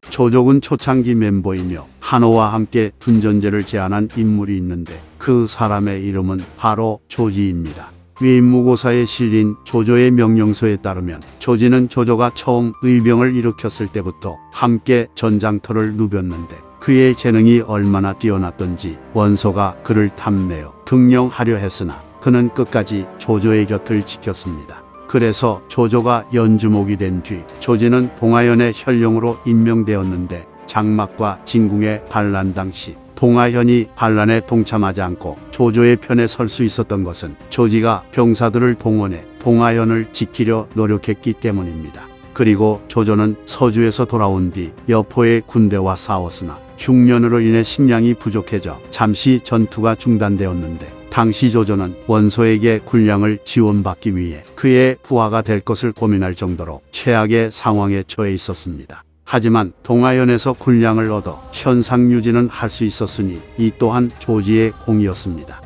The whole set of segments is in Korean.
조족은 초창기 멤버이며 한호와 함께 둔전제를 제안한 인물이 있는데 그 사람의 이름은 바로 조지입니다. 위무고사에 실린 조조의 명령서에 따르면 조지는 조조가 처음 의병을 일으켰을 때부터 함께 전장터를 누볐는데 그의 재능이 얼마나 뛰어났던지 원소가 그를 탐내어 등용하려 했으나 그는 끝까지 조조의 곁을 지켰습니다. 그래서 조조가 연주목이 된 뒤 조지는 동아현의 현령으로 임명되었는데 장막과 진궁의 반란 당시 동아현이 반란에 동참하지 않고 조조의 편에 설 수 있었던 것은 조지가 병사들을 동원해 동아현을 지키려 노력했기 때문입니다. 그리고 조조는 서주에서 돌아온 뒤 여포의 군대와 싸웠으나 흉년으로 인해 식량이 부족해져 잠시 전투가 중단되었는데 당시 조조는 원소에게 군량을 지원받기 위해 그의 부하가 될 것을 고민할 정도로 최악의 상황에 처해 있었습니다. 하지만 동아현에서 군량을 얻어 현상 유지는 할 수 있었으니 이 또한 조지의 공이었습니다.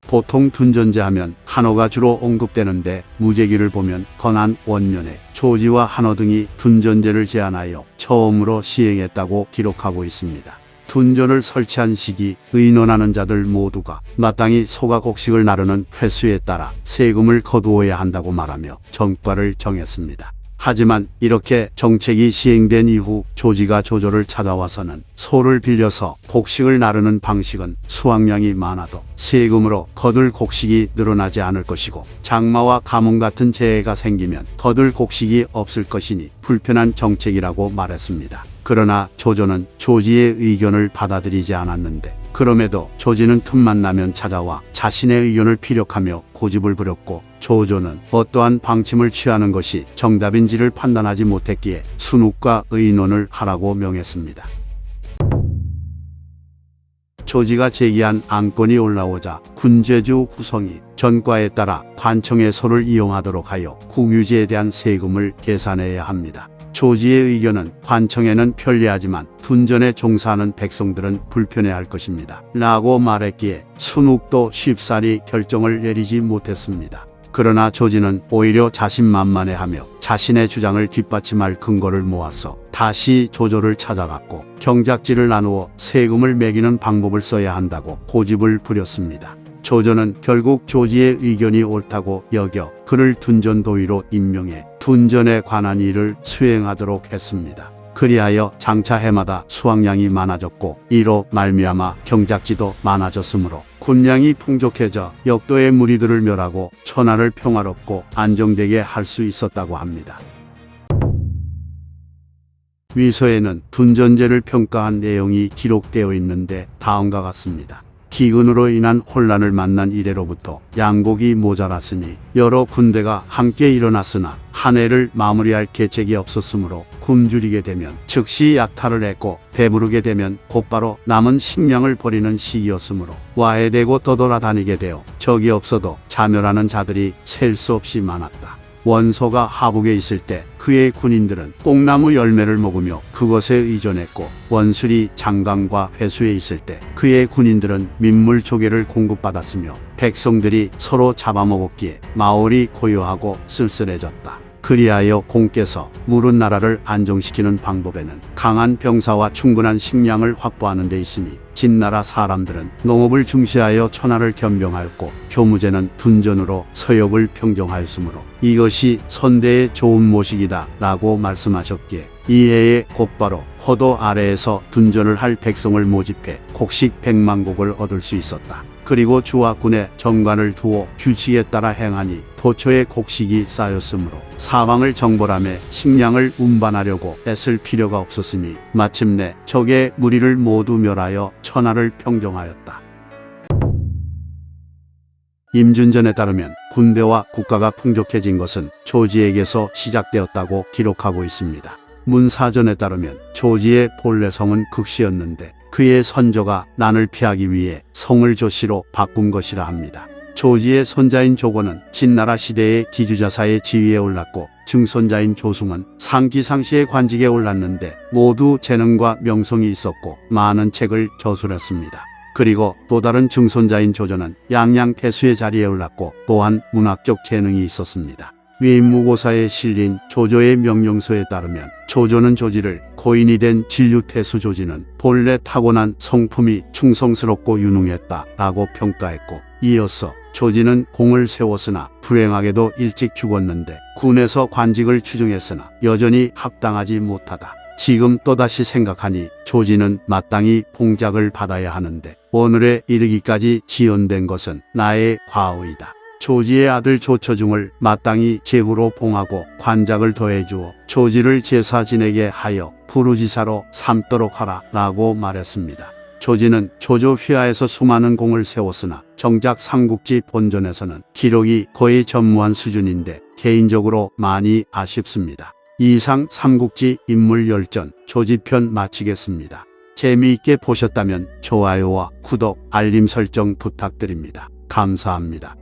보통 둔전제 하면 한호가 주로 언급되는데 무제기를 보면 건한 원년에 조지와 한호 등이 둔전제를 제안하여 처음으로 시행했다고 기록하고 있습니다. 둔전을 설치한 시기 의논하는 자들 모두가 마땅히 소가곡식을 나르는 횟수에 따라 세금을 거두어야 한다고 말하며 정과를 정했습니다. 하지만 이렇게 정책이 시행된 이후 조지가 조조를 찾아와서는 소를 빌려서 곡식을 나르는 방식은 수확량이 많아도 세금으로 거둘 곡식이 늘어나지 않을 것이고 장마와 가뭄 같은 재해가 생기면 거둘 곡식이 없을 것이니 불편한 정책이라고 말했습니다. 그러나 조조는 조지의 의견을 받아들이지 않았는데 그럼에도 조지는 틈만 나면 찾아와 자신의 의견을 피력하며 고집을 부렸고 조조는 어떠한 방침을 취하는 것이 정답인지를 판단하지 못했기에 순욱과 의논을 하라고 명했습니다. 조지가 제기한 안건이 올라오자 군제주 후성이 전과에 따라 관청의 소를 이용하도록 하여 국유지에 대한 세금을 계산해야 합니다. 조지의 의견은 관청에는 편리하지만 둔전에 종사하는 백성들은 불편해할 것입니다. 라고 말했기에 순욱도 쉽사리 결정을 내리지 못했습니다. 그러나 조지는 오히려 자신만만해하며 자신의 주장을 뒷받침할 근거를 모아서 다시 조조를 찾아갔고 경작지를 나누어 세금을 매기는 방법을 써야 한다고 고집을 부렸습니다. 조조는 결국 조지의 의견이 옳다고 여겨 그를 둔전도의로 임명해 둔전에 관한 일을 수행하도록 했습니다. 그리하여 장차 해마다 수확량이 많아졌고 이로 말미암아 경작지도 많아졌으므로 군량이 풍족해져 역도의 무리들을 멸하고 천하를 평화롭고 안정되게 할 수 있었다고 합니다. 위서에는 둔전제를 평가한 내용이 기록되어 있는데 다음과 같습니다. 기근으로 인한 혼란을 만난 이래로부터 양곡이 모자랐으니 여러 군대가 함께 일어났으나 한 해를 마무리할 계책이 없었으므로 굶주리게 되면 즉시 약탈을 했고 배부르게 되면 곧바로 남은 식량을 버리는 시기였으므로 와해되고 떠돌아다니게 되어 적이 없어도 자멸하는 자들이 셀 수 없이 많았다. 원소가 하북에 있을 때 그의 군인들은 뽕나무 열매를 먹으며 그것에 의존했고 원술이 장강과 회수에 있을 때 그의 군인들은 민물 조개를 공급받았으며 백성들이 서로 잡아먹었기에 마을이 고요하고 쓸쓸해졌다. 그리하여 공께서 무른 나라를 안정시키는 방법에는 강한 병사와 충분한 식량을 확보하는 데 있으니 진나라 사람들은 농업을 중시하여 천하를 겸병하였고 교무제는 둔전으로 서역을 평정하였으므로 이것이 선대의 좋은 모식이다 라고 말씀하셨기에 이해에 곧바로 호도 아래에서 둔전을 할 백성을 모집해 곡식 100만 곡을 얻을 수 있었다. 그리고 주와 군의 정관을 두어 규칙에 따라 행하니 도처에 곡식이 쌓였으므로 사방을 정벌하며 식량을 운반하려고 애쓸 필요가 없었으니 마침내 적의 무리를 모두 멸하여 천하를 평정하였다. 임준전에 따르면 군대와 국가가 풍족해진 것은 조지에게서 시작되었다고 기록하고 있습니다. 문사전에 따르면 조지의 본래 성은 극시였는데 그의 선조가 난을 피하기 위해 성을 조시로 바꾼 것이라 합니다. 조지의 손자인 조건은 진나라 시대의 기주자사의 지위에 올랐고 증손자인 조승은 상기상시의 관직에 올랐는데 모두 재능과 명성이 있었고 많은 책을 저술했습니다. 그리고 또 다른 증손자인 조조는 양양태수의 자리에 올랐고 또한 문학적 재능이 있었습니다. 위임무고사에 실린 조조의 명령서에 따르면 조조는 조지를 고인이 된 진류태수 조지는 본래 타고난 성품이 충성스럽고 유능했다라고 평가했고, 이어서 조지는 공을 세웠으나 불행하게도 일찍 죽었는데 군에서 관직을 추정했으나 여전히 합당하지 못하다. 지금 또다시 생각하니 조지는 마땅히 봉작을 받아야 하는데 오늘에 이르기까지 지연된 것은 나의 과오이다. 조지의 아들 조처중을 마땅히 제후로 봉하고 관작을 더해주어 조지를 제사 지내게 하여 부르지사로 삼도록 하라 라고 말했습니다. 조지는 조조 휘하에서 수많은 공을 세웠으나 정작 삼국지 본전에서는 기록이 거의 전무한 수준인데 개인적으로 많이 아쉽습니다. 이상 삼국지 인물열전 조지편 마치겠습니다. 재미있게 보셨다면 좋아요와 구독, 알림 설정 부탁드립니다. 감사합니다.